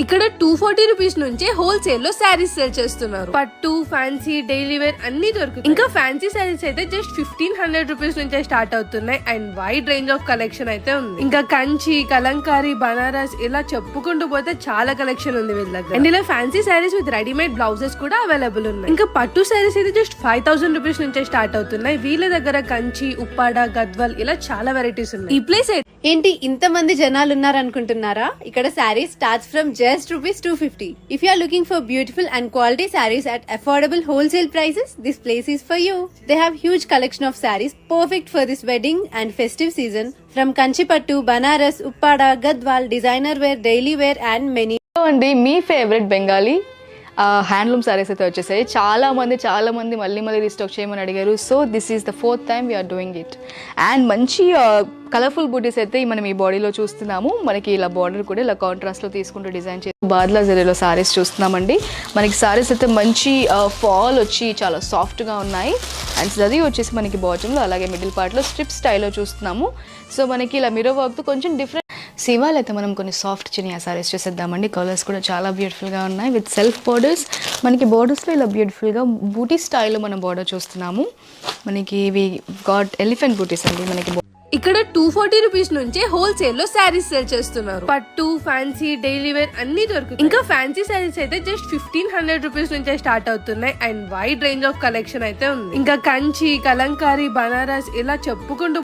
ఇక్కడ 240 రూపీస్ నుంచే హోల్సేల్ లో శారీస్ సేల్ చేస్తున్నారు. పట్టు, ఫ్యాన్సీ, డైలీ వేర్ అన్ని దొరుకుతాయి. ఇంకా ఫ్యాన్సీ శారీస్ అయితే జస్ట్ 1500 రూపీస్ నుంచే స్టార్ట్ అవుతున్నాయి. And wide range of collection అయితే ఉంది. ఇంకా కంచి, కలంకారీ, బనారస్ ఇలా చెప్పుకుంటూ పోతే చాలా కలెక్షన్ ఉంది వీళ్ళ దగ్గర. అండ్ ఇలా fancy saris with readymade blouses కూడా అవైలబుల్ ఉన్నాయి. ఇంకా పట్టు శారీస్ అయితే జస్ట్ 5000 రూపీస్ నుంచే స్టార్ట్ అవుతున్నాయి. వీళ్ళ దగ్గర కంచి, ఉప్పాడ, గద్వాల్ ఇలా చాలా వెరైటీస్ ఉన్నాయి. ఈ ప్లేస్ ఏంటి ఇంత మంది జనాలు ఉన్నారనుకుంటున్నారా? ఇక్కడ saris starts from just ₹250. If you are looking for beautiful and quality sarees at affordable wholesale prices, this place is for you. They have huge collection of sarees perfect for this wedding and festive season from Kanchipattu, Banaras, Uppada, Gadwal, designer wear, daily wear and many. అండి మీ favourite Bengali handloom saris అయితే వచ్చేసాయి. చాలా మంది మళ్ళీ restock చేయమని అడిగారు. So this is the 4th time we're doing it. And మంచి కలర్ఫుల్ బూటీస్ అయితే మనం ఈ బాడీలో చూస్తున్నాము. మనకి ఇలా బార్డర్ కూడా ఇలా కాంట్రాస్ట్లో తీసుకుంటూ డిజైన్ చేసి బాద్లా జరీలో సారీస్ చూస్తున్నామండి. మనకి సారీస్ అయితే మంచి ఫాల్ వచ్చి చాలా సాఫ్ట్గా ఉన్నాయి. అండ్ జరీ వచ్చేసి మనకి బాటంలో అలాగే మిడిల్ పార్ట్లో స్ట్రిప్ స్టైల్లో చూస్తున్నాము. సో మనకి ఇలా మిర్రర్ వర్క్తో కొంచెం డిఫరెంట్. సివాల్ అయితే మనం కొన్ని సాఫ్ట్ చినియా సారీస్ చూసేద్దామండి. కలర్స్ కూడా చాలా బ్యూటిఫుల్గా ఉన్నాయి విత్ సెల్ఫ్ బోర్డర్స్. మనకి బోర్డర్స్లో ఇలా బ్యూటిఫుల్గా బూటీ స్టైల్లో మనం బోర్డర్ చూస్తున్నాము. మనకి ఇవి గాడ్ ఎలిఫెంట్ బూటీస్ అండి. మనకి ఇక్కడ 240 రూపీస్ నుంచే హోల్సేల్ లో శారీస్ సేల్ చేస్తున్నారు. పట్టు, ఫ్యాన్సీ, డైలీ వేర్ అన్ని దొరుకుతాయి. ఇంకా ఫ్యాన్సీ శారీస్ అయితే జస్ట్ 1500 రూపీస్ నుంచే స్టార్ట్ అవుతున్నాయి. And wide range of collection అయితే ఉంది. ఇంకా కంచి, కలంకారీ, బనారస్ ఇలా చెప్పుకుంటూ